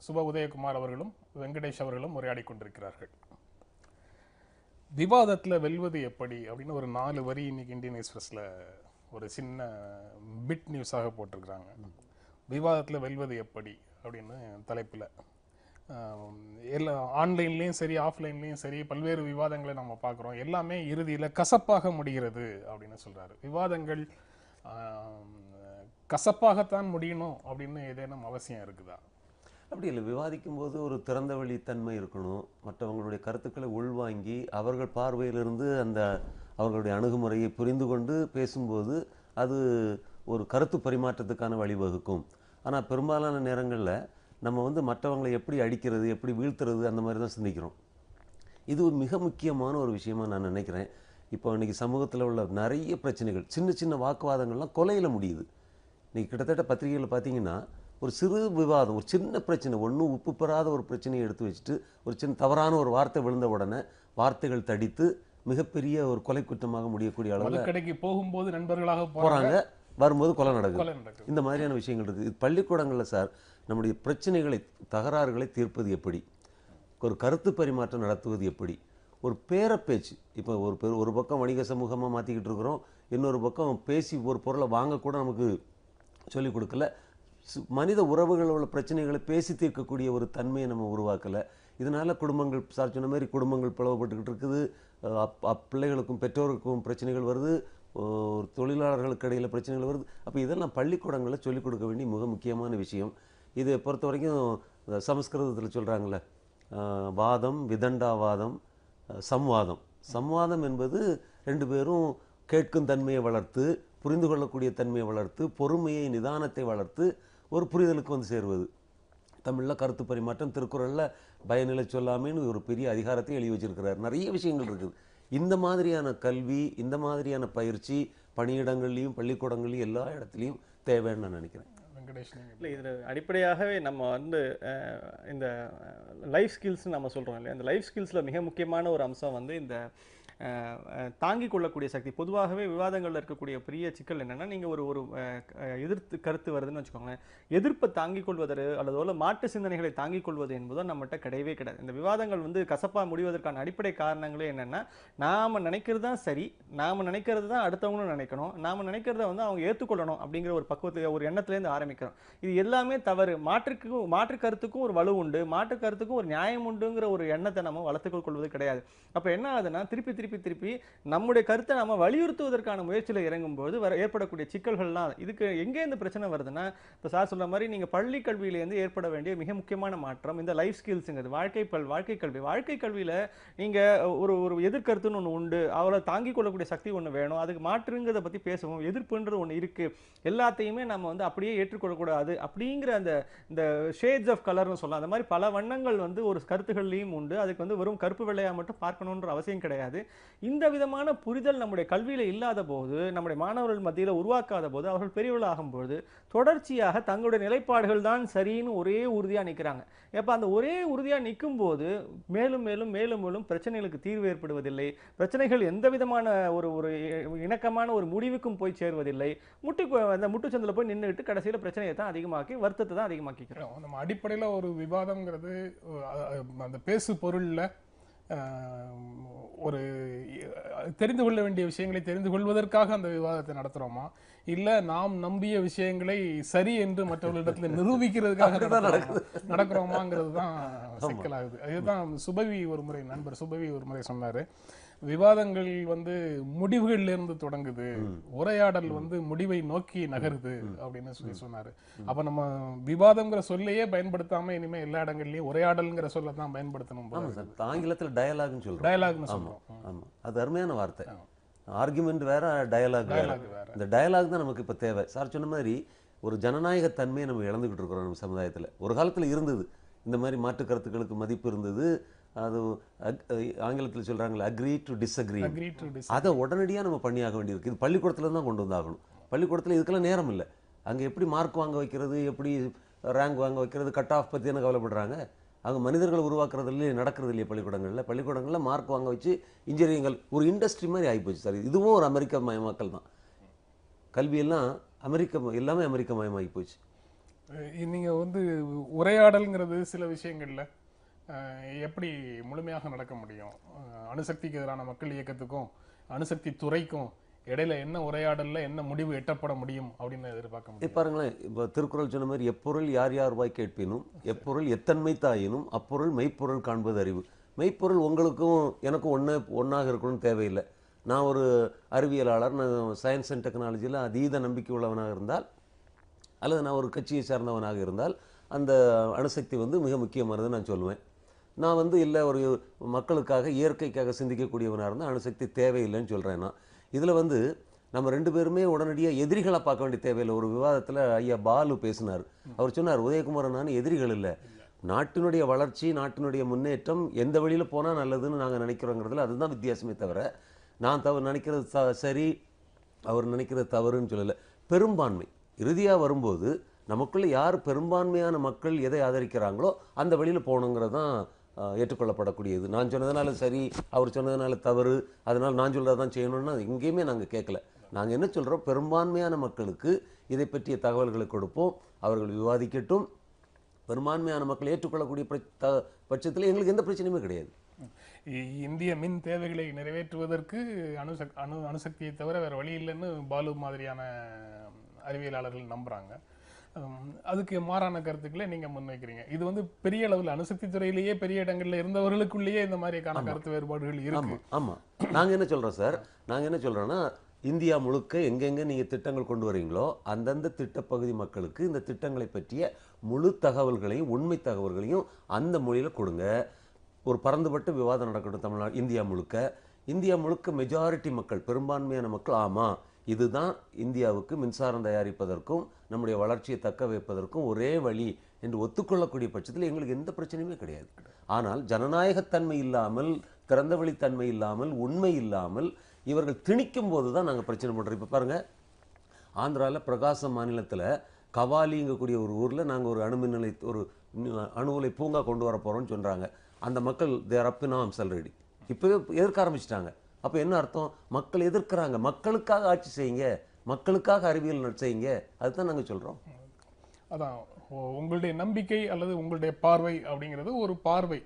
சுப உதயகுமார் அவர்களும் வெங்கடேஷ் அவர்களும் உரையாடி கொண்டிருக்கிறார்கள். விவாதத்தில் வெல்வது எப்படி அப்படின்னு ஒரு 4 வரி இன்னைக்கு இந்தியன் எக்ஸ்பிரஸில் ஒரு சின்ன பிட் நியூஸாக போட்டிருக்கிறாங்க. விவாதத்தில் வெல்வது எப்படி அப்படின்னு தலைப்பில் எல்லா ஆன்லைன்லேயும் சரி ஆஃப்லைன்லேயும் சரி பல்வேறு விவாதங்களை நம்ம பார்க்குறோம். எல்லாமே இறுதியில் கசப்பாக முடிகிறது அப்படின்னு சொல்கிறாரு. விவாதங்கள் கசப்பாகத்தான் முடியணும் அப்படின்னு ஏதேனும் அவசியம் இருக்குதா? அப்படி இல்லை. விவாதிக்கும் போது ஒரு திறந்த வழி தன்மை இருக்கணும். மற்றவங்களுடைய கருத்துக்களை உள்வாங்கி அவர்கள் பார்வையிலிருந்து அந்த அவர்களுடைய அணுகுமுறையை புரிந்து கொண்டு பேசும்போது அது ஒரு கருத்து பரிமாற்றத்துக்கான வழிவகுக்கும். ஆனால் பெரும்பாலான நேரங்களில் நம்ம மற்றவங்களை எப்படி அடிக்கிறது, எப்படி வீழ்த்துறது, அந்த மாதிரி தான் சிந்திக்கிறோம். இது ஒரு மிக முக்கியமான ஒரு விஷயமா நான் நினைக்கிறேன். இப்போ இன்றைக்கி சமூகத்தில் உள்ள நிறைய பிரச்சனைகள், சின்ன சின்ன வாக்குவாதங்கள்லாம் கொலையில் முடியுது. இன்றைக்கி கிட்டத்தட்ட பத்திரிகையில் பார்த்தீங்கன்னா ஒரு சிறு விவாதம், ஒரு சின்ன பிரச்சனை, ஒன்றும் உப்பு பெறாத ஒரு பிரச்சனையை எடுத்து வச்சுட்டு ஒரு சின்ன தவறான ஒரு வார்த்தை விழுந்த உடனே வார்த்தைகள் தடித்து மிகப்பெரிய ஒரு கொலை குற்றமாக முடியக்கூடிய அளவில் கடைக்கு போகும்போது நண்பர்களாக போகிறாங்க, வரும்போது கொலை நடக்குது. இந்த மாதிரியான விஷயங்கள் இருக்குது. இது பள்ளிக்கூடங்களில் சார் நம்முடைய பிரச்சனைகளை, தகராறுகளை தீர்ப்பது எப்படி, ஒரு கருத்து பரிமாற்றம் நடத்துவது எப்படி, ஒரு பேரப்பேச்சு. இப்போ ஒரு பக்கம் வணிக சமூகமாக மாற்றிக்கிட்டு இருக்கிறோம், இன்னொரு பக்கம் பேசி ஒரு பொருளை வாங்கக்கூட நமக்கு சொல்லிக் கொடுக்கல. மனித உறவுகளில் உள்ள பிரச்சனைகளை பேசி தீர்க்கக்கூடிய ஒரு தன்மையை நம்ம உருவாக்கலை. இதனால் குடும்பங்கள் சார் சொன்ன மாதிரி குடும்பங்கள் பிளவுபட்டுக்கிட்டு இருக்குது. பிள்ளைகளுக்கும் பெற்றோருக்கும் பிரச்சனைகள் வருது, ஒரு தொழிலாளர்களுக்கு இடையில் பிரச்சனைகள் வருது. அப்போ இதெல்லாம் பள்ளிக்கூடங்களில் சொல்லிக் கொடுக்க வேண்டிய மிக முக்கியமான விஷயம். இதை பொறுத்த வரைக்கும் சமஸ்கிருதத்தில் சொல்கிறாங்களே, வாதம், விதண்டாவாதம், சம்வாதம். சம்வாதம் என்பது 2 பேரும் கேட்கும் தன்மையை வளர்த்து, புரிந்து கொள்ளக்கூடிய தன்மையை வளர்த்து, பொறுமையை, நிதானத்தை வளர்த்து ஒரு புரிதலுக்கு சேருவது. தமிழில் கருத்து பரிமாற்றம், திருக்குறளில் பயனிலை சொல்லாமேன்னு ஒரு பெரிய அதிகாரத்தை எழுதி வச்சிருக்கிறார். நிறைய விஷயங்கள் இருக்குது. இந்த மாதிரியான கல்வி, இந்த மாதிரியான பயிற்சி பணியிடங்கள்லையும் பள்ளிக்கூடங்கள்லையும் எல்லா இடத்துலையும் தேவைன்னு நான் நினைக்கிறேன். இல்லை, இதில் அடிப்படையாகவே நம்ம இந்த லைஃப் ஸ்கில்ஸ்ன்னு நம்ம சொல்கிறோம் இல்லையா, இந்த லைஃப் ஸ்கில்ஸில் மிக முக்கியமான ஒரு அம்சம் இந்த தாங்கிக் கொள்ளக்கூடிய சக்தி. பொதுவாகவே விவாதங்களில் இருக்கக்கூடிய பெரிய சிக்கல் என்னென்னா, நீங்கள் ஒரு எதிர்த்து கருத்து வருதுன்னு வச்சுக்கோங்களேன், எதிர்ப்பை தாங்கிக் கொள்வது அல்லது மாற்று சிந்தனைகளை தாங்கிக் கொள்வது என்பதோ நம்மகிட்ட கிடையவே கிடையாது. இந்த விவாதங்கள் கசப்பாக முடிவதற்கான அடிப்படை காரணங்களே என்னென்னா, நாம் நினைக்கிறது தான் சரி, நாம் நினைக்கிறது தான் அடுத்தவங்களும் நினைக்கணும், நாம் நினைக்கிறத அவங்க ஏற்றுக்கொள்ளணும் அப்படிங்கிற ஒரு பக்குவத்தை, ஒரு எண்ணத்துலேருந்து ஆரம்பிக்கிறோம். இது எல்லாமே தவறு. மாற்று கருத்துக்கும் ஒரு வலு உண்டு, மாற்று கருத்துக்கும் ஒரு நியாயம் உண்டுங்கிற ஒரு எண்ணத்தை நம்ம வளர்த்துக் கொள்வது கிடையாது. அப்போ என்ன ஆகுதுன்னா, திருப்பி நம்முடைய கருத்தை நம்ம வலியுறுத்துவதற்கான முயற்சியில் இறங்கும்போது ஏற்படக்கூடிய சிக்கல்கள்லாம், இதுக்கு எங்கே இந்த பிரச்சனை வருதுன்னா, இப்போ சார் சொல்ற மாதிரி நீங்கள் பள்ளி கல்வியிலேருந்து ஏற்பட வேண்டிய மிக முக்கியமான மாற்றம் இந்த லைஃப் ஸ்கில்ஸுங்கிறது. வாழ்க்கை கல்வியில் நீங்கள் ஒரு எதிர்கருத்துன்னு ஒன்று உண்டு, அவளை தாங்கிக் கொள்ளக்கூடிய சக்தி ஒன்று வேணும், அதுக்கு மாற்றுங்கிறத பற்றி பேசுவோம். எதிர்ப்புன்றது ஒன்று இருக்குது, எல்லாத்தையுமே நம்ம அப்படியே ஏற்றுக்கொள்ளக்கூடாது அப்படிங்கிற இந்த ஷேட்ஸ் ஆஃப் கலர்னு சொல்லலாம். அந்த மாதிரி பல வண்ணங்கள் ஒரு கருத்துகள்லையும் உண்டு. அதுக்கு வெறும் கருப்பு வெள்ளையாக மட்டும் பார்க்கணுன்ற அவசியம் கிடையாது. இந்த விதமான புரிதல் நம்முடைய கல்வியில் இல்லாத போது, நம்முடைய மாணவர்கள் மத்தியில் உருவாக்காத போது, அவர்கள் பெரியவர்கள் ஆகும்போது தொடர்ச்சியாக தங்களுடைய நிலைப்பாடுகள் தான் சரின்னு ஒரே உறுதியாக நிற்கிறாங்க. எப்போ அந்த ஒரே உறுதியாக நிற்கும் போது மேலும் மேலும் மேலும் மேலும் பிரச்சனைகளுக்கு தீர்வு ஏற்படுவதில்லை. பிரச்சனைகள் எந்த விதமான ஒரு இணக்கமான ஒரு முடிவுக்கும் போய் சேருவதில்லை. அந்த முட்டுச்சந்தில் போய் நின்றுட்டு கடைசியில் பிரச்சனையை தான் அதிகமாக்கி, வருத்தத்தை தான் அதிகமாக்கிக்கிறோம். நம்ம அடிப்படையில் ஒரு விவாதம்ங்கிறது அந்த பேசு பொருளில் ஒரு தெரிந்து கொள்ள வேண்டிய விஷயங்களை தெரிந்து கொள்வதற்காக அந்த விவாதத்தை நடத்துறோமா, இல்ல நாம் நம்பிய விஷயங்களை சரி என்று மற்றவர்களிடத்துல நிரூபிக்கிறதுக்காக நடக்கிறோமாங்கிறது தான் சிக்கலாகுது. அதுதான் நண்பர் சுபவி ஒரு முறை சொன்னாரு, விவாதங்கள் முடிவுகள்ல இருந்து தொடங்குது, உரையாடல் முடிவை நோக்கி நகருது அப்படின்னு சொன்னாரு. அப்ப நம்ம விவாதம்ங்கிற சொல்லையே பயன்படுத்தாம இனிமே எல்லா இடங்கள்லயும் உரையாடல்ங்கிற சொல்ல தான் பயன்படுத்தணும். ஆங்கிலத்தில் டயலாக்னு சொல்றோம். டயலாக்னு சொல்றோம். ஆமா, அது அருமையான வார்த்தை. ஆர்குமெண்ட் வேற, டயலாக் வேற. இந்த டயலாக் தான் நமக்கு இப்ப தேவை. சார் சொன்ன மாதிரி ஒரு ஜனநாயக தன்மையை நம்ம இழந்துகிட்டு இருக்கிறோம் நம்ம சமுதாயத்தில். ஒரு காலத்தில் இருந்தது, இந்த மாதிரி மாற்று கருத்துக்களுக்கு மதிப்பு இருந்தது. அது ஆங்கிலத்தில் சொல்கிறாங்களே அக்ரி டு டிஸ்அக்ரி, அதை உடனடியாக நம்ம பண்ணியாக வேண்டியிருக்கு. இது பள்ளிக்கூடத்தில் தான் கொண்டு வந்தாகணும். பள்ளிக்கூடத்தில் இதுக்கெல்லாம் நேரம் இல்லை. அங்கே எப்படி மார்க் வாங்க வைக்கிறது, எப்படி ரேங்க் வாங்க வைக்கிறது, கட் ஆஃப் பற்றி என்ன கவலைப்படுறாங்க. அங்கே மனிதர்கள் உருவாக்குறதுலேயே நடக்கிறது இல்லையே பள்ளிக்கூடங்களில் மார்க் வாங்க வச்சு இன்ஜினியரிங்கள் ஒரு இண்டஸ்ட்ரி மாதிரி ஆகிப்போச்சு சார். இதுவும் ஒரு அமெரிக்க மயமாக்கல் தான். கல்வியெல்லாம் எல்லாமே அமெரிக்க மயமாகி போச்சு. நீங்க வந்து உரையாடல்ங்கிறது சில விஷயங்கள்ல எப்படி முழுமையாக நடக்க முடியும்? அணுசக்திக்கு எதிரான மக்கள் இயக்கத்துக்கும் அணுசக்தி துறைக்கும் இடையில என்ன உரையாடல்ல என்ன முடிவு எட்டப்பட முடியும் அப்படின்னு எதிர்பார்க்க முடியும்? பாருங்களேன், இப்போ திருக்குறள் சொன்ன மாதிரி எப்பொருள் யார் யார் வாய் கேட்பினும் எப்பொருள் எத்தன்மை தாயினும் அப்பொருள் மெய்ப்பொருள் காண்பது அறிவு. மெய்ப்பொருள் உங்களுக்கும் எனக்கும் ஒன்றாக இருக்கணும்னு தேவையில்லை. நான் ஒரு அறிவியலாளர், நான் சயின்ஸ் அண்ட் டெக்னாலஜியில் அதீத நம்பிக்கை உள்ளவனாக இருந்தால், அல்லது நான் ஒரு கட்சியை சார்ந்தவனாக இருந்தால் அந்த அணுசக்தி வந்து மிக முக்கியமானதுன்னு நான் சொல்லுவேன். நான் வந்து இல்லை ஒரு மக்களுக்காக இயற்கைக்காக சிந்திக்கக்கூடியவனாக இருந்தால் அணுசக்தி தேவையில்லைன்னு சொல்கிறேன். நான் இதில் வந்து நம்ம ரெண்டு பேருமே உடனடியாக எதிரிகளை பார்க்க வேண்டிய தேவையில்லை. ஒரு விவாதத்தில் ஐயா பாலு பேசினார். அவர் சொன்னார், உதயகுமாரன் நான் எதிரிகள் இல்லை, நாட்டினுடைய வளர்ச்சி நாட்டினுடைய முன்னேற்றம் எந்த வழியில் போனால் நல்லதுன்னு நாங்கள் நினைக்கிறோங்கிறதுல அதுதான் வித்தியாசமே தவிர நான் நினைக்கிறது சரி அவர் நினைக்கிறது தவறுன்னு சொல்லலை. பெரும்பான்மை இறுதியாக வரும்போது நமக்குள்ளே யார் பெரும்பான்மையான மக்கள் எதை ஆதரிக்கிறாங்களோ அந்த வழியில் போகணுங்கிறது தான் ஏற்றுக்கொள்ளப்படக்கூடியது. நான் சொன்னதுனால சரி, அவர் சொன்னதுனால தவறு, அதனால் நான் சொல்கிறத தான் செய்யணும்னா எங்கேயுமே நாங்கள் கேட்கல. நாங்கள் என்ன சொல்கிறோம், பெரும்பான்மையான மக்களுக்கு இதை பற்றிய தகவல்களை கொடுப்போம், அவர்கள் விவாதிக்கட்டும். பெரும்பான்மையான மக்கள் ஏற்றுக்கொள்ளக்கூடிய பட்சத்தில் எங்களுக்கு எந்த பிரச்சனையுமே கிடையாது. இந்திய மின் தேவைகளை நிறைவேற்றுவதற்கு அணுசக்தியை தவிர வேறு வழி இல்லைன்னு பாலு மாதிரியான அறிவியலாளர்கள் நம்புகிறாங்க. அதுக்கு மாறான கருத்துக்களை நீங்க முன்வைக்கிறீங்க. இது வந்து பெரிய அளவில் அணுசக்தி துறையிலேயே பெரிய இடங்கள்ல இருந்தவர்களுக்குள்ளேயே இந்த மாதிரியான கருத்து வேறுபாடுகள் இருக்கு. ஆமா, நாங்க என்ன சொல்றோம் சார், நாங்க என்ன சொல்றோம்னா இந்தியா முழுக்க எங்கெங்க நீங்க திட்டங்கள் கொண்டு வரீங்களோ அந்தந்த திட்டப்பகுதி மக்களுக்கு இந்த திட்டங்களை பற்றிய முழு தகவல்களையும் உண்மை தகவல்களையும் அந்த மொழியில கொடுங்க. ஒரு பரந்துபட்ட விவாதம் நடக்கட்டும் தமிழ்நாடு, இந்தியா முழுக்க மெஜாரிட்டி மக்கள், பெரும்பான்மையான மக்கள் ஆமா இதுதான் இந்தியாவுக்கு மின்சாரம் தயாரிப்பதற்கும் நம்முடைய வளர்ச்சியை தக்க வைப்பதற்கும் ஒரே வழி என்று ஒத்துக்கொள்ளக்கூடிய பட்சத்தில் எங்களுக்கு எந்த பிரச்சனையுமே கிடையாது. ஆனால் ஜனநாயகத்தன்மை இல்லாமல், திறந்த வழித்தன்மை இல்லாமல், உண்மை இல்லாமல் இவர்கள் திணிக்கும் போது தான் நாங்கள் பிரச்சனை பண்ணுறோம். இப்போ பாருங்கள், ஆந்திராவில் பிரகாசம் மாநிலத்தில் கவாலிங்கக்கூடிய ஒரு ஊரில் நாங்கள் ஒரு ஒரு அணு உலை பூங்கா கொண்டு வர போகிறோம்னு சொல்கிறாங்க. அந்த மக்கள் தேர் அப் இன் ஆர்ம்ஸ் ஆல்ரெடி இப்போவே எதிர்க்க ஆரம்பிச்சிட்டாங்க. அப்போ என்ன அர்த்தம், மக்கள் எதிர்க்கிறாங்க. மக்களுக்காக ஆட்சி செய்யுங்க, மக்களுக்காக அறிவியல் செய்யுங்க, அதுதான் நாங்கள் சொல்கிறோம். அதான் உங்களுடைய நம்பிக்கை அல்லது உங்களுடைய பார்வை அப்படிங்கிறது ஒரு பார்வை,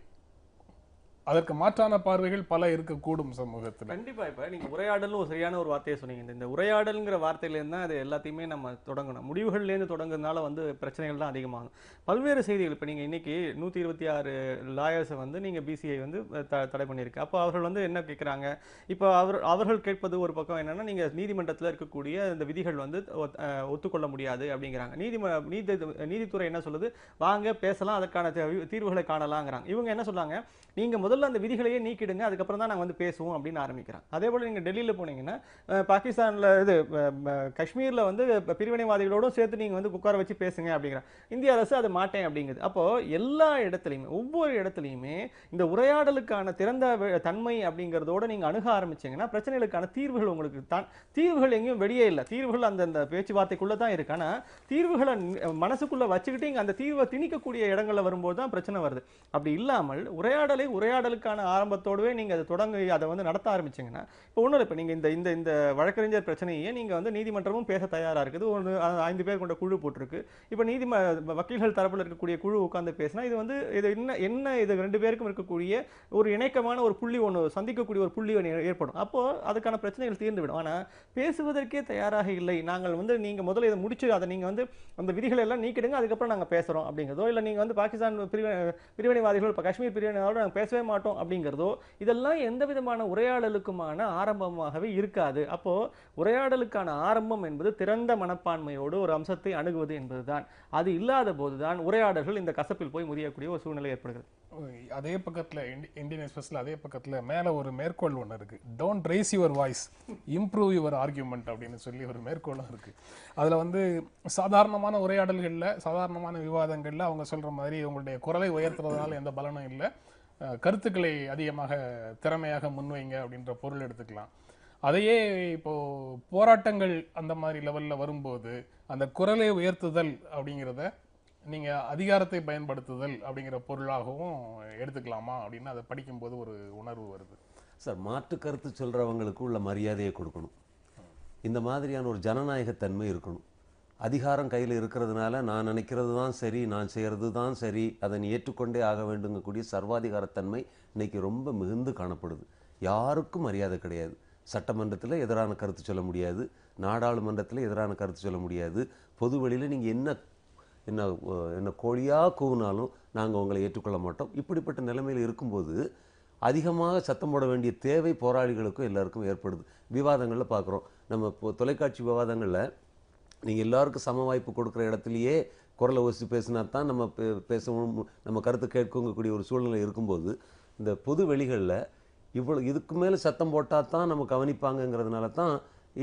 அதற்கு மாற்றான பார்வைகள் பல இருக்கக்கூடும் சமூகத்தில். கண்டிப்பா. இப்ப நீங்க உரையாடல் ஒரு சரியான ஒரு வார்த்தையை சொன்னீங்க. இந்த உரையாடல்ங்கிற வார்த்தையிலேருந்து தான் அது எல்லாத்தையுமே நம்ம தொடங்கணும். முடிவுகள்லேருந்து தொடங்குறதுனால வந்து பிரச்சனைகள் தான் அதிகமாகும். பல்வேறு செய்திகள் இப்போ நீங்கள் இன்னைக்கு 126 லாயர்ஸை வந்து நீங்கள் பிசிஐ வந்து தடை பண்ணியிருக்கு. அப்போ அவர்கள் வந்து என்ன கேட்குறாங்க, இப்போ அவர்கள் கேட்பது ஒரு பக்கம் என்னன்னா, நீங்கள் நீதிமன்றத்தில் இருக்கக்கூடிய இந்த விதிகள் வந்து ஒத்துக்கொள்ள முடியாது அப்படிங்கிறாங்க. நீதித்துறை என்ன சொல்லுது, வாங்க பேசலாம், அதற்கான தீர்வுகளை காணலாங்கிறாங்க. இவங்க என்ன சொல்றாங்க, நீங்க முதல்ல அந்த விதிகளையே நீக்கிடுங்க, அதுக்கப்புறம் தான் நாங்கள் வந்து பேசுவோம் அப்படின்னு ஆரம்பிக்கிறாங்க. அதே போல் நீங்கள் டெல்லியில் போனீங்கன்னா பாகிஸ்தானில் இது காஷ்மீரில் வந்து பிரிவினைவாதிகளோடும் சேர்த்து நீங்கள் வந்து உட்கார வச்சு பேசுங்க அப்படிங்கிறாங்க. இந்திய அரசு அதை மாட்டேன் அப்படிங்குது. அப்போ எல்லா இடத்துலையுமே, ஒவ்வொரு இடத்துலையுமே இந்த உரையாடலுக்கான திறந்த தன்மை அப்படிங்கிறதோட நீங்க அணுக ஆரம்பிச்சீங்கன்னா பிரச்சனைகளுக்கான தீர்வுகள் உங்களுக்கு தான். தீர்வுகள் எங்கேயும் வெளியே இல்லை, தீர்வுகள் அந்த பேச்சுவார்த்தைக்குள்ள தான் இருக்கு. ஆனா தீர்வுகளை மனசுக்குள்ள வச்சுக்கிட்டு இங்க அந்த தீர்வை திணிக்கக்கூடிய இடங்கள்ல வரும்போது தான் பிரச்சனை வருது. அப்படி இல்லாமல் உரையாடலுக்கான ஆரம்பத்தோடவே நீங்க அதை தொடங்கி அதை வந்து நடத்த ஆரம்பிச்சீங்கன்னா, இப்போ ஒன்றும் இல்லை, இப்போ நீங்க இந்த இந்த வழக்கறிஞர் பிரச்சனையே நீங்க வந்து நீதிமன்றமும் பேச தயாரா இருக்குது. ஒரு 5 பேர் கொண்ட குழு போட்டிருக்கு. இப்போ வக்கீல்கள் தரப்புல இருக்கக்கூடிய குழு உட்கார்ந்து பேசினா இது வந்து இது என்ன இது 2 பேருக்கும் இருக்கக்கூடிய ஒரு இணக்கமான ஒரு புள்ளி ஒன்று சந்திக்கக்கூடிய ஒரு புள்ளி ஏற்படும். அப்போ அதுக்கான பிரச்சனைகள் தீர்ந்துவிடும். ஆனா பேசுவதற்கே தயாராக இல்லை. நாங்கள் வந்து நீங்க முதல்ல இதை முடிச்சு அதை நீங்க வந்து அந்த விதிகளை எல்லாம் நீக்கிடுங்க, அதுக்கப்புறம் நாங்க பேசுறோம் அப்படிங்கிறதோ, இல்லை நீங்க வந்து பாகிஸ்தான் பிரிவினைவாதிகள் இப்போ காஷ்மீர் பிரிவினைவாதிகளோட நாங்கள் பேசவே மாட்டோம் அப்படிங்கிறதோ, இதெல்லாம் எந்த விதமான உரையாடலுக்குமான ஆரம்பமாகவே இருக்காது. அப்போ உரையாடலுக்கான ஆரம்பம் என்பது திறந்த மனப்பான்மையோடு ஒரு அம்சத்தை அணுகுவது என்பதுதான். அது இல்லாத போதுதான் உரையாடல்கள் இந்த கசப்பில் போய் முடியக்கூடிய ஒரு சூழ்நிலை ஏற்படுகிறது. அதே பக்கத்தில் இந்தியன் எக்ஸ்பிரஸ்ல அதே பக்கத்தில் மேலே ஒரு மேற்கோள் ஒன்று இருக்கு, don't raise your voice, improve your argument அப்படின்னு சொல்லி ஒரு மேற்கோளும் இருக்கு. அதில் வந்து சாதாரணமான உரையாடல்களில், சாதாரணமான விவாதங்களில் அவங்க சொல்ற மாதிரி உங்களுடைய குரலை உயர்த்துறதுனால எந்த பலனும் இல்லை, கருத்துக்களை அதிகமாக திறமையாக முன்வைங்க அப்படின்ற பொருள் எடுத்துக்கலாம். அதையே இப்போ போராட்டங்கள் அந்த மாதிரி லெவலில் வரும்போது அந்த குரலை உயர்த்துதல் அப்படிங்கிறத நீங்கள் அதிகாரத்தை பயன்படுத்துதல் அப்படிங்கிற பொருளாகவும் எடுத்துக்கலாமா அப்படின்னு அதை படிக்கும்போது ஒரு உணர்வு வருது. சார், மாற்று கருத்து சொல்கிறவங்களுக்கு உள்ள மரியாதையை கொடுக்கணும். இந்த மாதிரியான ஒரு ஜனநாயகத்தன்மை இருக்கணும். அதிகாரம் கையில் இருக்கிறதுனால நான் நினைக்கிறது தான் சரி, நான் செய்கிறது தான் சரி, அதை நீ ஏற்றுக்கொண்டே ஆக வேண்டுங்கக்கூடிய சர்வாதிகாரத்தன்மை இன்னைக்கு ரொம்ப மிகுந்து காணப்படுது. யாருக்கும் மரியாதை கிடையாது. சட்டமன்றத்தில் எதிரான கருத்து சொல்ல முடியாது, நாடாளுமன்றத்தில் எதிரான கருத்து சொல்ல முடியாது, பொது வெளியில் நீங்கள் என்ன என்ன என்ன கோழியாக கூவினாலும் நாங்கள் உங்களை ஏற்றுக்கொள்ள மாட்டோம். இப்படிப்பட்ட நிலைமையில் இருக்கும்போது அதிகமாக சத்தம் போட வேண்டிய தேவை போராளிகளுக்கும் எல்லாருக்கும் ஏற்படுது. விவாதங்களில் பார்க்குறோம், நம்ம இப்போ தொலைக்காட்சி விவாதங்களில் நீங்கள் எல்லாருக்கும் சம வாய்ப்பு கொடுக்குற இடத்துலையே குரலை ஒசி பேசினா தான் நம்ம பேசவும் நம்ம கருத்து கேட்கக்கூடிய ஒரு சூழ்நிலை இருக்கும்போது, இந்த பொது வெளிகளில் இதுக்கு மேலே சத்தம் போட்டால் தான் நம்ம கவனிப்பாங்கங்கிறதுனால தான்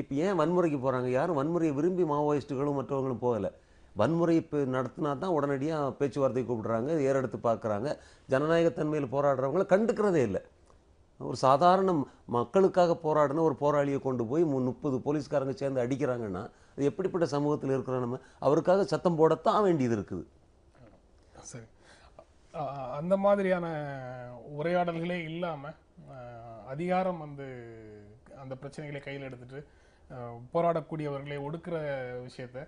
இப்போ ஏன் வன்முறைக்கு போகிறாங்க? யாரும் வன்முறையை விரும்பி மாவோயிஸ்ட்டுகளும் மற்றவங்களும் போகலை. வன்முறை இப்போ நடத்தினா தான் உடனடியாக பேச்சுவார்த்தை கூப்பிடுறாங்க, ஏறெடுத்து பார்க்குறாங்க. ஜனநாயகத்தன்மையில் போராடுறவங்கள கண்டுக்கிறதே இல்லை. ஒரு சாதாரண மக்களுக்காக போராடின ஒரு போராளியை கொண்டு போய் 30 போலீஸ்காரங்க சேர்ந்து அடிக்கிறாங்கன்னா அது எப்படிப்பட்ட சமூகத்தில் இருக்கிறோம்? நம்ம அவருக்காக சத்தம் போடத்தான் வேண்டியது இருக்குது. சரி, அந்த மாதிரியான உரையாடல்களே இல்லாமல் அதிகாரம் அந்த பிரச்சனைகளை கையில் எடுத்துட்டு போராடக்கூடியவர்களை ஒடுக்குற விஷயத்தை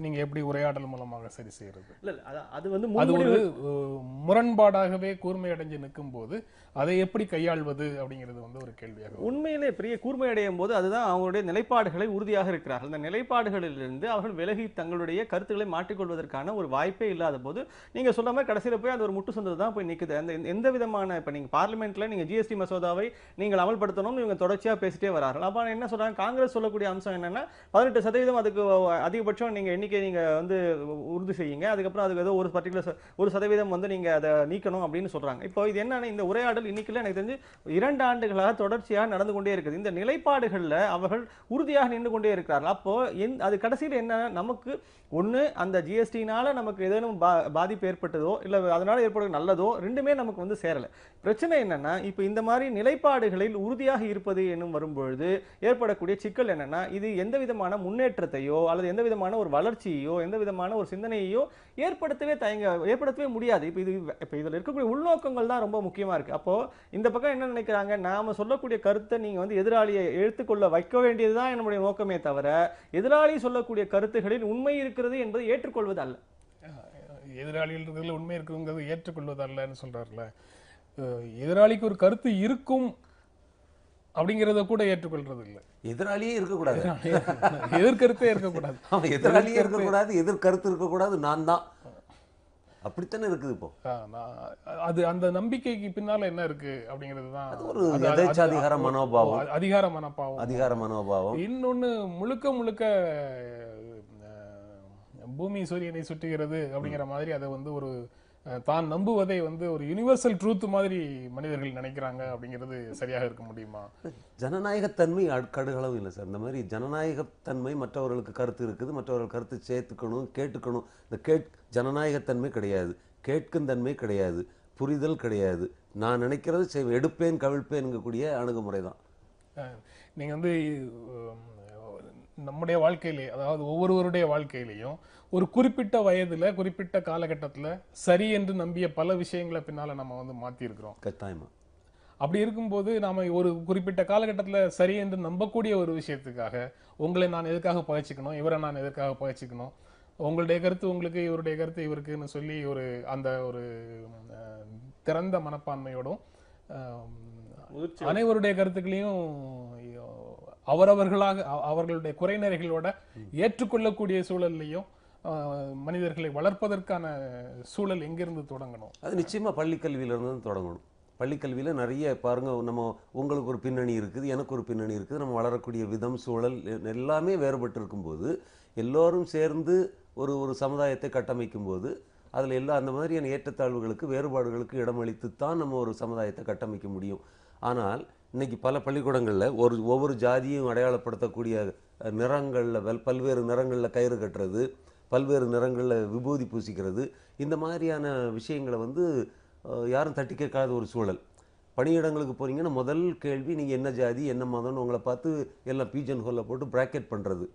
நீங்க எப்படி உரையாடல் மூலமாக சரி செய்யறது? இல்ல அது வந்து அது ஒரு முரண்பாடாகவே கூர்மை அடைஞ்சு நிற்கும் போது அதை எப்படி கையாள்வது அப்படிங்கிறது ஒரு கேள்வியாக. உண்மையிலே பெரிய கூர்மை அடையும் போது அதுதான் அவங்களுடைய நிலைப்பாடுகளை உறுதியாக இருக்கிறார்கள். அந்த நிலைப்பாடுகளிலிருந்து அவர்கள் விலகி தங்களுடைய கருத்துக்களை மாற்றிக்கொள்வதற்கான ஒரு வாய்ப்பே இல்லாத போது நீங்க சொன்ன மாதிரி கடைசியில் போய் அது ஒரு முட்டு சந்தது தான் போய் நிற்குது. அந்த எந்த விதமான இப்போ நீங்க பார்லிமெண்ட்ல நீங்க ஜிஎஸ்டி மசோதாவை நீங்கள் அமல்படுத்தணும்னு இவங்க தொடர்ச்சியாக பேசிட்டே வரார்கள். அப்போ என்ன சொல்றாங்க, காங்கிரஸ் சொல்லக்கூடிய அம்சம் என்னன்னா 18% அதுக்கு அதிகபட்சம் நீங்க நீங்க உறுதி செய்யுங்க, அதுக்கப்புறம் அதுக்கு ஏதோ ஒரு பர்டிகுலர் 1% நீங்க அதை நீக்கணும் அப்படின்னு சொல்றாங்க. இப்போ இது என்னன்னா, இந்த உரையாடல் இன்னைக்குள்ள எனக்கு தெரிஞ்சு 2 ஆண்டுகளாக தொடர்ச்சியாக நடந்து கொண்டே இருக்குது. இந்த நிலைப்பாடுகள்ல அவர்கள் உறுதியாக நின்று கொண்டே இருக்கிறார்கள். அப்போ அது கடைசியில் என்ன, நமக்கு ஒண்ணு அந்த ஜிஎஸ்டினால நமக்கு ஏதேனும் பாதிப்பு ஏற்பட்டதோ இல்ல அதனால ஏற்படுற நல்லதோ ரெண்டுமே நமக்கு சேரல. பிரச்சனை என்னன்னா, இப்போ இந்த மாதிரி நிலைப்பாடுகளில் உறுதியாக இருப்பது என்னும் வரும்பொழுது ஏற்படக்கூடிய சிக்கல் என்னன்னா, இது எந்த விதமான முன்னேற்றத்தையோ அல்லது எந்த விதமான ஒரு வளர்ச்சியோ எந்த விதமான ஒரு சிந்தனையோ ஏற்படுத்தவே முடியாது. இப்போ இதுல இருக்கக்கூடிய உள்நோக்கங்கள் தான் ரொம்ப முக்கியமா இருக்கு. அப்போ இந்த பக்கம் என்ன நினைக்கிறாங்க, நாம சொல்லக்கூடிய கருத்தை நீங்க எதிராளியை எடுத்துக்கொள்ள வைக்க வேண்டியதுதான் என்னுடைய நோக்கமே தவிர எதிராளி சொல்லக்கூடிய கருத்துகளில் உண்மை இருக்கிறது என்பதை ஏற்றுக்கொள்வது அல்ல. எதிராளிகள் உண்மை இருக்குங்கிறது ஏற்றுக்கொள்வது அல்லன்னு சொல்றாருல. எதிராளிக்கு ஒரு கருத்து இருக்கும் அப்படிங்கிறத கூட ஏற்றுக்கொள்றது இல்லை. எதிராளியே இருக்கக்கூடாது, எதிர்கருத்தே இருக்கக்கூடாது, எதிராளியே இருக்கக்கூடாது, எதிர்கருத்து இருக்கக்கூடாது, நான் தான், அப்படித்தானே இருக்குது இப்போ. அது அந்த நம்பிக்கைக்கு பின்னால என்ன இருக்கு அப்படிங்கிறது தான் ஒரு எதேச்சாதிகார மனோபாவம், அதிகார மனோபாவம். இன்னொன்னு முழுக்க பூமி சூரியனை சுற்றுகிறது அப்படிங்கிற மாதிரி அதை ஒரு தான் நம்புவதை ஒரு யுனிவர்சல் ட்ரூத் மாதிரி மனிதர்கள் நினைக்கிறாங்க அப்படிங்கிறது சரியாக இருக்க முடியுமா? ஜனநாயகத்தன்மை கடுகளவும் இல்லை சார். இந்த மாதிரி ஜனநாயகத்தன்மை மற்றவர்களுக்கு கருத்து இருக்குது, மற்றவர்கள் கருத்து சேர்த்துக்கணும், கேட்டுக்கணும். இந்த ஜனநாயகத்தன்மை கிடையாது, கேட்கும் தன்மை கிடையாது, புரிதல் கிடையாது. நான் நினைக்கிறது எடுப்பேன் கவிழ்ப்பேன்கூடிய அணுகுமுறை தான். நீங்க நம்முடைய வாழ்க்கையிலே, அதாவது ஒவ்வொருவருடைய வாழ்க்கையிலையும் ஒரு குறிப்பிட்ட வயதுல குறிப்பிட்ட காலகட்டத்தில் சரி என்று நம்பிய பல விஷயங்களை பின்னால நம்ம மாற்றி இருக்கிறோம் கட்டாயமா. அப்படி இருக்கும்போது நாம ஒரு குறிப்பிட்ட காலகட்டத்தில் சரி என்று நம்பக்கூடிய ஒரு விஷயத்துக்காக உங்களை நான் எதுக்காக பகைச்சிக்கணும், இவரை நான் எதுக்காக பகைச்சிக்கணும், உங்களுடைய கருத்து உங்களுக்கு, இவருடைய கருத்து இவருக்குன்னு சொல்லி அந்த ஒரு திறந்த மனப்பான்மையோடும் அனைவருடைய கருத்துக்களையும் அவரவர்களாக அவர்களுடைய குறைநிறைகளோட ஏற்றுக்கொள்ளக்கூடிய சூழல்லையும் மனிதர்களை வளர்ப்பதற்கான சூழல் எங்கிருந்து தொடங்கணும்? அது நிச்சயமா பள்ளிக்கல்வியிலிருந்து தொடங்கணும். பள்ளிக்கல்வியில் நிறைய பாருங்க, நம்ம உங்களுக்கு ஒரு பின்னணி இருக்குது, எனக்கு ஒரு பின்னணி இருக்குது, நம்ம வளரக்கூடிய விதம் சூழல் எல்லாமே வேறுபட்டு இருக்கும்போது எல்லோரும் சேர்ந்து ஒரு சமுதாயத்தை கட்டமைக்கும் போது அதில் அந்த மாதிரியான ஏற்றத்தாழ்வுகளுக்கு வேறுபாடுகளுக்கு இடமளித்து தான் நம்ம ஒரு சமுதாயத்தை கட்டமைக்க முடியும். ஆனால் இன்னைக்கு பல பள்ளிக்கூடங்களில் ஒவ்வொரு ஜாதியும் அடையாளப்படுத்தக்கூடிய நிறங்களில் பல்வேறு நிறங்களில் கயிறு கட்டுறது, பல்வேறு நிறங்களில் விபூதி பூசிக்கிறது, இந்த மாதிரியான விஷயங்களை யாரும் தட்டி கேட்காத ஒரு சூழல். பணியிடங்களுக்கு போனீங்கன்னா முதல் கேள்வி நீங்கள் என்ன ஜாதி என்ன மதம்னு உங்களை பார்த்து எல்லாம் பீஜன் ஹோல்ல போட்டு பிராக்கெட் பண்ணுறது.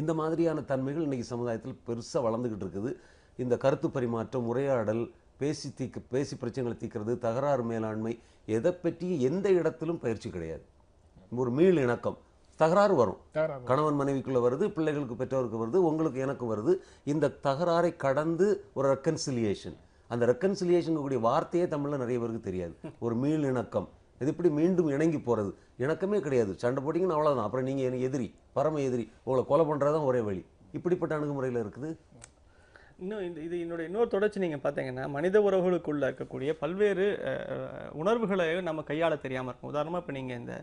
இந்த மாதிரியான தன்மைகள் இன்றைக்கி சமுதாயத்தில் பெருசாக வளர்ந்துக்கிட்டு இருக்குது. இந்த கருத்து பரிமாற்றம், உரையாடல், பேசி பிரச்சனைகளை தீர்க்கிறது, தகராறு மேலாண்மை, எதை பற்றி எந்த இடத்திலும் பயிற்சி கிடையாது. ஒரு மீள் இணக்கம், தகராறு வரும். தகராறு. கணவன் மனைவிக்குள்ள வருது, பிள்ளைகளுக்கு பெற்றோருக்கு வருது, உங்களுக்கு எனக்கு வருது. இந்த தகராறை கடந்து ஒரு ரெக்கன்சிலியேஷன், அந்த ரெக்கன்சிலியேஷன் கூடிய வார்த்தையே தமிழ்ல நிறைய பேருக்கு தெரியாது. ஒரு மீள் இணக்கம், இது இப்படி மீண்டும் இணங்கி போறது. இணக்கமே கிடையாது, சண்டை போட்டிங்கன்னா அவ்வளவுதான், அப்புறம் நீங்க எனக்கு எதிரி, பரம எதிரி, உங்களை கொலை பண்றதுதான் ஒரே வழி. இப்படிப்பட்ட அணுகுமுறையில் இருக்குது. இன்னும் இது என்னோட இன்னொரு தொடர்ச்சி நீங்கள் பார்த்தீங்கன்னா, மனித உறவுகளுக்குள்ள இருக்கக்கூடிய பல்வேறு உணர்வுகளை நம்ம கையாள தெரியாமல் இருக்கும். உதாரணமாக இப்போ நீங்கள் இந்த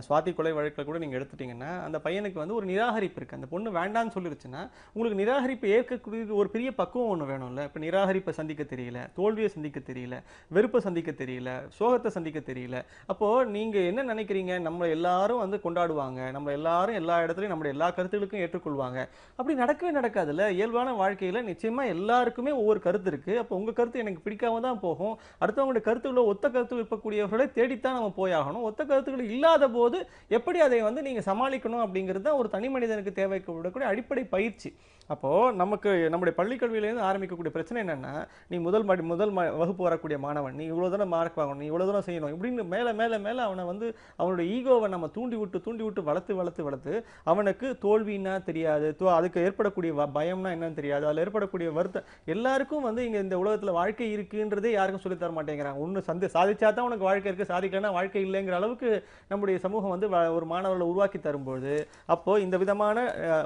சுவாதி கொலை வழக்கில் கூட நீங்கள் எடுத்துட்டிங்கன்னா, அந்த பையனுக்கு வந்து ஒரு நிராகரிப்பு இருக்குது. அந்த பொண்ணு வேண்டான்னு சொல்லிருச்சுன்னா உங்களுக்கு நிராகரிப்பு ஏற்கக்கூடிய ஒரு பெரிய பக்குவம் ஒன்று வேணும்ல. இப்போ நிராகரிப்பை சந்திக்க தெரியல, தோல்வியை சந்திக்க தெரியல, வெறுப்பை சந்திக்க தெரியல, சோகத்தை சந்திக்க தெரியல. அப்போது நீங்கள் என்ன நினைக்கிறீங்க, நம்ம எல்லாரும் வந்து கொண்டாடுவாங்க, நம்ம எல்லாரும் எல்லா இடத்துலையும் நம்மளுடைய எல்லா கருத்துக்களுக்கும் ஏற்றுக்கொள்வாங்க. அப்படி நடக்கவே நடக்காதுல்ல. இயல்பான வாழ்க்கையில் நிச்சயமாக எல்லாருக்குமே ஒவ்வொரு கருத்து இருக்கு. அப்போ உங்க கருத்து எனக்கு பிடிக்காம தான் போகும். அடுத்தவங்களுடைய கருத்துக்களை ஒத்த கருத்துக்கள் இருக்கக்கூடியவர்களை தேடித்தான் நம்ம போயாகணும். ஒத்த கருத்துக்கள் இல்லாத போது எப்படி அதை வந்து நீங்க சமாளிக்கணும் அப்படிங்கிறது தான் ஒரு தனி மனிதனுக்கு தேவைப்படக்கூடிய அடிப்படை பயிற்சி. அப்போ நமக்கு நம்முடைய பள்ளிக்கல்வியிலேருந்து ஆரம்பிக்கக்கூடிய பிரச்சனை என்னன்னா, நீ முதல் வகுப்பு வரக்கூடிய மாணவன், நீ இவ்வளவு தூரம் மார்க் வாங்கணும், நீ இவ்வளவு தூரம் செய்யணும், இப்படின்னு மேல மேல மேல அவனை வந்து அவனுடைய ஈகோவை நம்ம தூண்டி விட்டு வளர்த்து அவனுக்கு தோல்வின்னா தெரியாது, அதுக்கு ஏற்படக்கூடிய பயம்னா என்னன்னு தெரியாது, அதில் ஏற்படக்கூடிய வருத்தம் எல்லாருக்கும் வந்து இங்க இந்த உலகத்துல வாழ்க்கை இருக்குன்றதே யாருக்கும் சொல்லி தர மாட்டேங்கிறாங்க. ஒன்று சாதிச்சா தான் உனக்கு வாழ்க்கை இருக்கு, சாதிக்கலன்னா வாழ்க்கை இல்லைங்கிற அளவுக்கு நம்முடைய சமூகம் வந்து ஒரு மாணவர்களை உருவாக்கி தரும்போது, அப்போ இந்த விதமான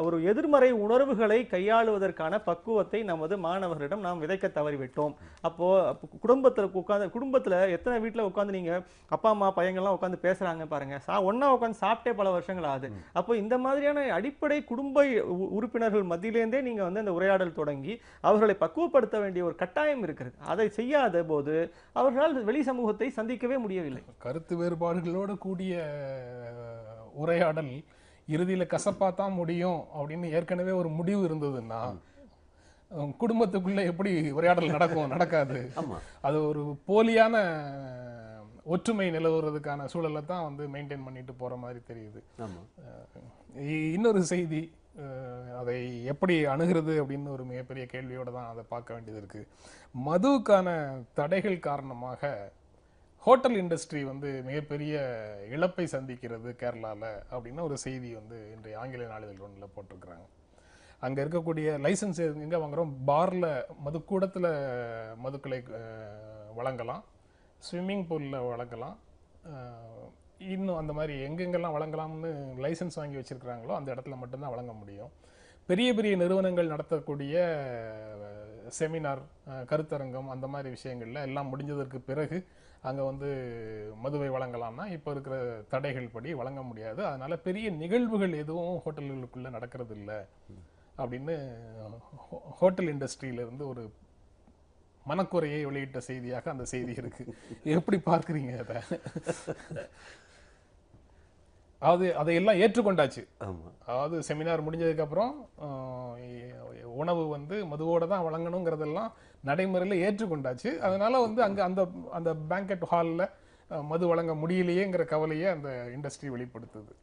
ஒரு எதிர்மறை உணர்வுகளை கையாளுவதற்கான பக்குவத்தை நமது மாணவர்களிடம் நாம் விதைக்க தவறிவிட்டோம். அப்போ குடும்பத்துல எத்தனை வீட்டில் உட்காந்து நீங்க அப்பா அம்மா பையங்கள்லாம் உட்காந்து பேசுறாங்க பாருங்க, ஒன்னா உட்காந்து சாப்பிட்டே பல வருஷங்கள் ஆகுது. அப்போ இந்த மாதிரியான அடிப்படை குடும்ப உறுப்பினர்கள் மத்தியிலேருந்தே நீங்க வந்து அந்த உரையாடல் தொடங்கி அவர்களை பக்குவப்படுத்த வேண்டிய ஒரு கட்டாயம் இருக்கிறது. அதை செய்யாத போது அவர்களால் வெளி சமூகத்தை சந்திக்கவே முடியவில்லை. கருத்து வேறுபாடுகளோடு கூடிய உரையாடல் இறுதியில் கசப்பாத்தான் முடியும் அப்படின்னு ஏற்கனவே ஒரு முடிவு இருந்ததுன்னா குடும்பத்துக்குள்ள எப்படி உரையாடல் நடக்காது. அது ஒரு போலியான ஒற்றுமை நிலவுறதுக்கான சூழலை தான் வந்து மெயின்டைன் பண்ணிட்டு போற மாதிரி தெரியுது. இன்னொரு செய்தி, அதை எப்படி அணுகிறது அப்படின்னு ஒரு மிகப்பெரிய கேள்வியோட தான் அதை பார்க்க வேண்டியது இருக்கு. மதுவுக்கான தடைகள் காரணமாக ஹோட்டல் இண்டஸ்ட்ரி வந்து மிகப்பெரிய இழப்பை சந்திக்கிறது கேரளாவில் அப்படின்னு ஒரு செய்தி வந்து இன்றைய ஆங்கில நாளிதழ் ஒன்றில் போட்டிருக்கிறாங்க. அங்கே இருக்கக்கூடிய லைசன்ஸ் எங்கே வாங்குகிறோம், பாரில் மதுக்கூடத்தில் மதுக்களை வழங்கலாம், ஸ்விம்மிங் பூலில் வழங்கலாம், இன்னும் அந்த மாதிரி எங்கெங்கெல்லாம் வழங்கலாம்னு லைசன்ஸ் வாங்கி வச்சுருக்கிறாங்களோ அந்த இடத்துல மட்டும்தான் வழங்க முடியும். பெரிய பெரிய நிறுவனங்கள் நடத்தக்கூடிய செமினார், கருத்தரங்கம், அந்த மாதிரி விஷயங்கள்ல எல்லாம் முடிஞ்சதற்கு பிறகு அங்கே வந்து மதுவை வழங்கலாம்னா இப்போ இருக்கிற தடைகள் படி வழங்க முடியாது. அதனால பெரிய நிகழ்வுகள் எதுவும் ஹோட்டல்களுக்குள்ளே நடக்கிறது இல்லை அப்படின்னு ஹோட்டல் இண்டஸ்ட்ரியிலிருந்து ஒரு மனக்குறையை வெளியிட்ட செய்தியாக அந்த செய்தி இருக்கு. எப்படி பார்க்குறீங்க அதை? அதையெல்லாம் ஏற்றுக்கொண்டாச்சு. அதாவது செமினார் முடிஞ்சதுக்கு அப்புறம் உணவு வந்து மதுவோட தான் வழங்கணுங்கிறதெல்லாம் நடைமுறையில் ஏற்றுக்கொண்டாச்சு. அதனால வந்து அங்கே அந்த பேங்கெட் ஹாலில் மது வழங்க முடியலையேங்கிற கவலையை அந்த இண்டஸ்ட்ரி வெளிப்படுத்துது.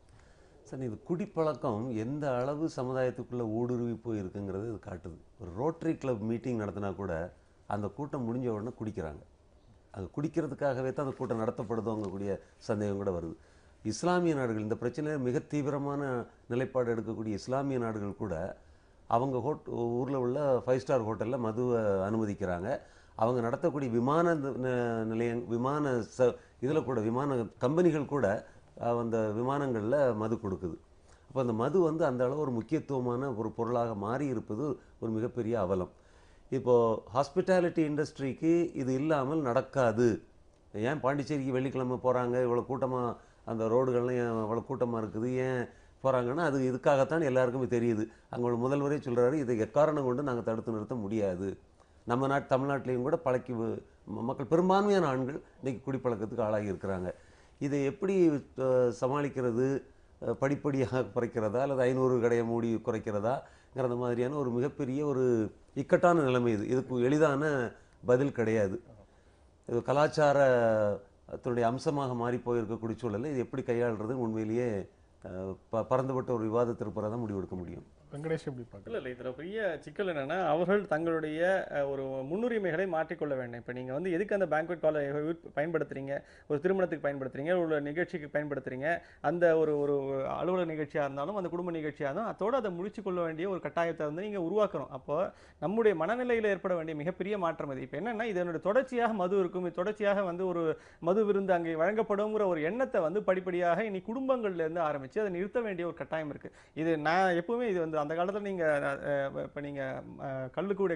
சார், இது குடிப்பழக்கம் எந்த அளவு சமுதாயத்துக்குள்ளே ஊடுருவி போயிருக்குங்கிறது இது காட்டுது. ஒரு ரோட்டரி கிளப் மீட்டிங் நடத்தினா கூட அந்த கூட்டம் முடிஞ்ச உடனே குடிக்கிறாங்க. அது குடிக்கிறதுக்காகவே தான் அந்த கூட்டம் நடத்தப்படுதோங்கக்கூடிய சந்தேகம் கூட வருது. இஸ்லாமிய நாடுகள் இந்த பிரச்சனையில் மிக தீவிரமான நிலைப்பாடு எடுக்கக்கூடிய இஸ்லாமிய நாடுகள் கூட அவங்க ஊரில் உள்ள 5 ஸ்டார் ஹோட்டலில் மதுவை அனுமதிக்கிறாங்க. அவங்க நடத்தக்கூடிய விமான நிலையம், இதில் கூட விமான கம்பெனிகள் கூட அந்த விமானங்களில் மது கொடுக்குது. அப்போ அந்த மது வந்து அந்த அளவு ஒரு முக்கியத்துவமான ஒரு பொருளாக மாறி இருப்பது ஒரு மிகப்பெரிய அவலம். இப்போது ஹாஸ்பிட்டாலிட்டி இண்டஸ்ட்ரிக்கு இது இல்லாமல் நடக்காது. ஏன் பாண்டிச்சேரிக்கு வெள்ளிக்கிழமை போகிறாங்க, இவ்வளோ கூட்டமாக அந்த ரோடுகள்லாம் இவ்வளோ கூட்டமாக இருக்குது, ஏன் போகிறாங்கன்னா அது இதுக்காகத்தான் எல்லாருக்குமே தெரியுது. அங்கே உள்ள முதல்வரே சொல்கிறாரு, இதை எக்காரணம் கொண்டு நாங்கள் தடுத்து நிறுத்த முடியாது. நம்ம தமிழ்நாட்டிலையும் கூட மக்கள் பெரும்பான்மையான ஆண்கள் இன்றைக்கி குடிப்பழக்கத்துக்கு ஆளாகி இருக்கிறாங்க. இதை எப்படி சமாளிக்கிறது? படிப்படியாக குறைக்கிறதா அல்லது 500 கடையை மூடி குறைக்கிறதாங்கிறத மாதிரியான ஒரு மிகப்பெரிய ஒரு இக்கட்டான நிலைமை இது. இதுக்கு எளிதான பதில் கிடையாது. இது கலாச்சாரத்தினுடைய அம்சமாக மாறி போயிருக்கக்கூடிய சூழலில் இது எப்படி கையாளுறது உண்மையிலேயே பறந்துபட்ட ஒரு விவாதத்திற்கு தான் முடிவெடுக்க முடியும். வெங்கடேஷ் எப்படி பார்க்கல? இல்லை, இதில் பெரிய சிக்கல் என்னென்னா, அவர்கள் தங்களுடைய ஒரு முன்னுரிமைகளை மாற்றிக்கொள்ள வேண்டும். இப்போ நீங்கள் வந்து எதுக்கு அந்த பேங்க்வெட் ஹாலை பயன்படுத்துகிறீங்க, ஒரு திருமணத்துக்கு பயன்படுத்துகிறீங்க, ஒரு நிகழ்ச்சிக்கு பயன்படுத்துகிறீங்க, அந்த ஒரு அலுவலக நிகழ்ச்சியாக இருந்தாலும் அந்த குடும்ப நிகழ்ச்சியாக இருந்தாலும் அதோடு அதை முடிச்சு கொள்ள வேண்டிய ஒரு கட்டாயத்தை வந்து நீங்கள் உருவாக்கணும். அப்போ நம்முடைய மனநிலையில் ஏற்பட வேண்டிய மிகப்பெரிய மாற்றம் அது. இப்போ என்னன்னா இதனுடைய தொடர்ச்சியாக மது இருக்கும், இது தொடர்ச்சியாக வந்து ஒரு மது விருந்து அங்கே வழங்கப்படுங்கிற ஒரு எண்ணத்தை வந்து படிப்படியாக இனி குடும்பங்கள்ல இருந்து ஆரம்பிச்சு அதை நிறுத்த வேண்டிய ஒரு கட்டாயம் இருக்கு. இது நான் எப்பவுமே இது வந்து அந்த காலத்தில் இப்போ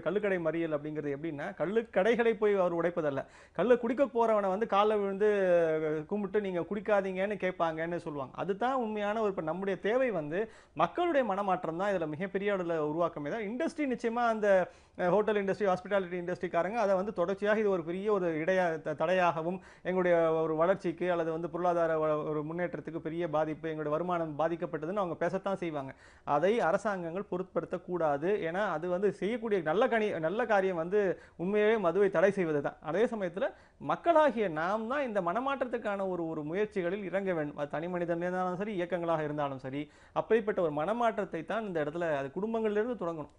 கள்ளுக்கடை மறியல் அப்படிங்கிறது எப்படின்னா கள்ளுக்கடைகளை போய் அவர் உடைப்பதல்ல, கள்ளு குடிக்க போறவனை வந்து காலை விழுந்து கும்பிட்டு நீங்க குடிக்காதீங்கன்னு கேட்பாங்கன்னு சொல்லுவாங்க. அதுதான் உண்மையான ஒரு இப்ப நம்முடைய தேவை வந்து மக்களுடைய மனமாற்றம் தான் இதுல மிகப்பெரிய அளவுல உருவாக்கமே தான். இண்டஸ்ட்ரி நிச்சயமா அந்த ஹோட்டல் இண்டஸ்ட்ரி, ஹாஸ்பிட்டாலிட்டி இண்டஸ்ட்ரிக்காரங்க அதை வந்து தொடர்ச்சியாக இது ஒரு பெரிய ஒரு தடையாகவும் எங்களுடைய ஒரு வளர்ச்சிக்கு அல்லது வந்து பொருளாதார ஒரு முன்னேற்றத்துக்கு பெரிய பாதிப்பு, எங்களுடைய வருமானம் பாதிக்கப்பட்டதுன்னு அவங்க பேசத்தான் செய்வாங்க. அதை அரசாங்கங்கள் பொருட்படுத்தக்கூடாது. ஏன்னா அது வந்து செய்யக்கூடிய நல்ல காரியம் வந்து உண்மையிலேயே மதுவை தடை செய்வது தான். அதே சமயத்தில் மக்களாகிய நாம் தான் இந்த மனமாற்றத்துக்கான ஒரு முயற்சிகளில் இறங்க வேண்டும். அது தனி மனிதன் இருந்தாலும் சரி, இயக்கங்களாக இருந்தாலும் சரி, அப்படிப்பட்ட ஒரு மனமாற்றத்தை தான் இந்த இடத்துல அது குடும்பங்களிலிருந்து தொடங்கணும்.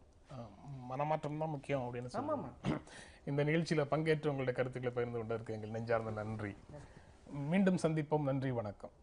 மனமாற்றம் தான் முக்கியம் அப்படின்னு சொல்லுவாங்க. இந்த நிகழ்ச்சியில் பங்கேற்று உங்களுடைய கருத்துக்களை பகிர்ந்து கொண்டதற்கு எங்கள் நெஞ்சார்ந்த நன்றி. மீண்டும் சந்திப்போம். நன்றி, வணக்கம்.